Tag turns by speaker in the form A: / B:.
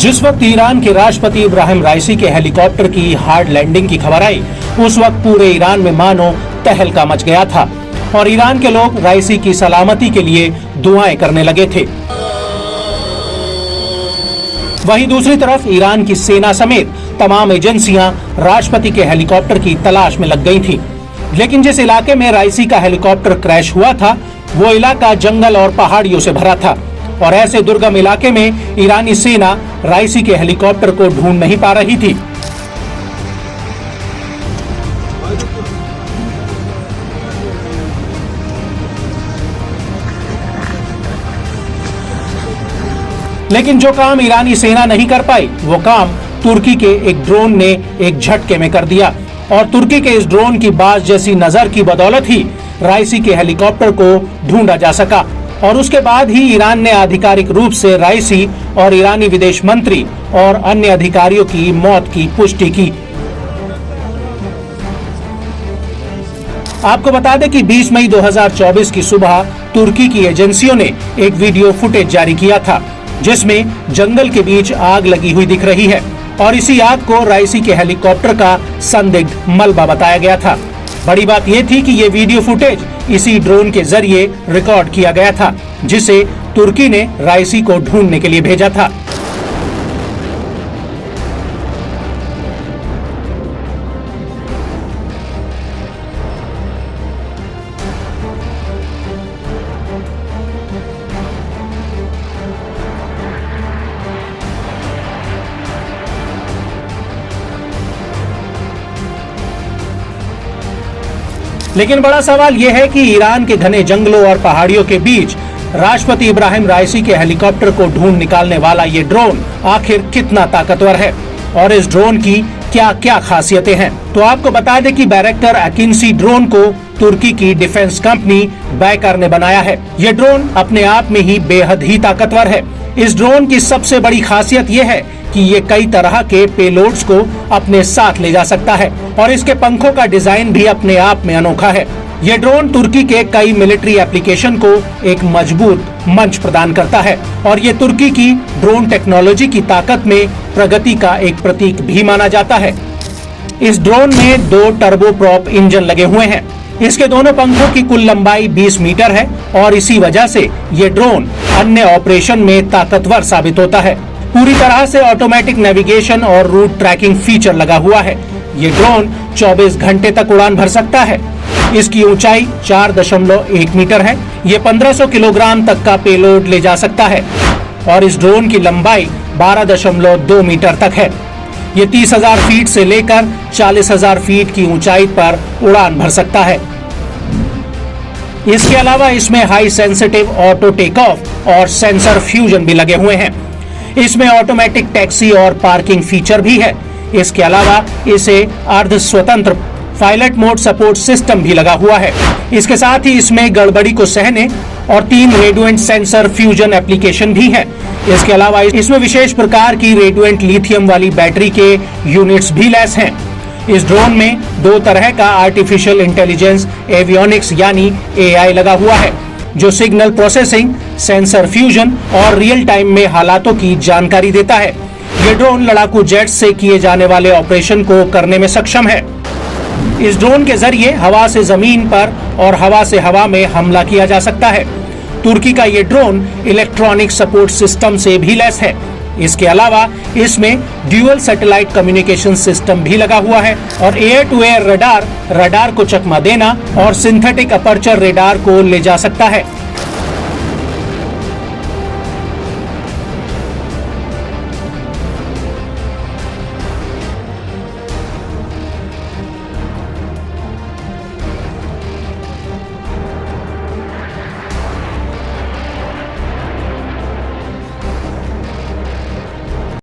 A: जिस वक्त ईरान के राष्ट्रपति इब्राहिम राइसी के हेलीकॉप्टर की हार्ड लैंडिंग की खबर आई, उस वक्त पूरे ईरान में मानो तहलका मच गया था और ईरान के लोग राइसी की सलामती के लिए दुआएं करने लगे थे। वहीं दूसरी तरफ ईरान की सेना समेत तमाम एजेंसियां राष्ट्रपति के हेलीकॉप्टर की तलाश में लग गई थीं। लेकिन जिस इलाके में राइसी का हेलीकॉप्टर क्रैश हुआ था, वो इलाका जंगल और पहाड़ियों से भरा था और ऐसे दुर्गम इलाके में ईरानी सेना राइसी के हेलीकॉप्टर को ढूंढ नहीं पा रही थी। लेकिन जो काम ईरानी सेना नहीं कर पाई, वो काम तुर्की के एक ड्रोन ने एक झटके में कर दिया और तुर्की के इस ड्रोन की बाज जैसी नजर की बदौलत ही राइसी के हेलीकॉप्टर को ढूंढा जा सका और उसके बाद ही ईरान ने आधिकारिक रूप से राइसी और ईरानी विदेश मंत्री और अन्य अधिकारियों की मौत की पुष्टि की। आपको बता दें कि 20 मई 2024 की सुबह तुर्की की एजेंसियों ने एक वीडियो फुटेज जारी किया था, जिसमें जंगल के बीच आग लगी हुई दिख रही है और इसी आग को राइसी के हेलीकॉप्टर का संदिग्ध मलबा बताया गया था। बड़ी बात यह थी कि ये वीडियो फुटेज इसी ड्रोन के जरिए रिकॉर्ड किया गया था, जिसे तुर्की ने राइसी को ढूंढने के लिए भेजा था। लेकिन बड़ा सवाल यह है कि ईरान के घने जंगलों और पहाड़ियों के बीच राष्ट्रपति इब्राहिम राइसी के हेलीकॉप्टर को ढूंढ निकालने वाला ये ड्रोन आखिर कितना ताकतवर है और इस ड्रोन की क्या क्या खासियतें हैं। तो आपको बता दें कि बैरक्टर अकिंसी ड्रोन को तुर्की की डिफेंस कंपनी बैकर ने बनाया है। ये ड्रोन अपने आप में ही बेहद ही ताकतवर है। इस ड्रोन की सबसे बड़ी खासियत ये है कि ये कई तरह के पेलोड्स को अपने साथ ले जा सकता है और इसके पंखों का डिजाइन भी अपने आप में अनोखा है। ये ड्रोन तुर्की के कई मिलिट्री एप्लीकेशन को एक मजबूत मंच प्रदान करता है और ये तुर्की की ड्रोन टेक्नोलॉजी की ताकत में प्रगति का एक प्रतीक भी माना जाता है। इस ड्रोन में 2 टर्बोप्रॉप इंजन लगे हुए हैं। इसके दोनों पंखों की कुल लंबाई 20 मीटर है और इसी वजह से ये ड्रोन अन्य ऑपरेशन में ताकतवर साबित होता है। पूरी तरह से ऑटोमेटिक नेविगेशन और रूट ट्रैकिंग फीचर लगा हुआ है। ये ड्रोन 24 घंटे तक उड़ान भर सकता है। इसकी ऊंचाई 4.1 मीटर है। ये 1500 किलोग्राम तक का पेलोड ले जा सकता है और इस ड्रोन की लंबाई 12.2 मीटर तक है। ये 30,000 फीट से लेकर 40,000 फीट की ऊंचाई पर उड़ान भर सकता है। इसके अलावा इसमें high sensitive auto take off और सेंसर फ्यूजन भी लगे हुए हैं। इसमें ऑटोमेटिक टैक्सी और पार्किंग फीचर भी है। इसके अलावा इसे अर्ध स्वतंत्र पायलट मोड सपोर्ट सिस्टम भी लगा हुआ है। इसके साथ ही इसमें गड़बड़ी को सहने और 3 रेडिएंट सेंसर फ्यूजन एप्लीकेशन भी है। इसके अलावा इसमें विशेष प्रकार की रेडिएंट लिथियम वाली बैटरी के यूनिट्स भी लैस हैं। इस ड्रोन में 2 तरह का आर्टिफिशियल इंटेलिजेंस एवियोनिक्स यानी AI लगा हुआ है, जो सिग्नल प्रोसेसिंग, सेंसर फ्यूजन और रियल टाइम में हालातों की जानकारी देता है। ये ड्रोन लड़ाकू जेट से किए जाने वाले ऑपरेशन को करने में सक्षम है। इस ड्रोन के जरिए हवा से जमीन पर और हवा से हवा में हमला किया जा सकता है। तुर्की का ये ड्रोन इलेक्ट्रॉनिक सपोर्ट सिस्टम से भी लैस है। इसके अलावा इसमें ड्यूअल सैटेलाइट कम्युनिकेशन सिस्टम भी लगा हुआ है और एयर टू एयर रडार को चकमा देना और सिंथेटिक अपर्चर रडार को ले जा सकता है।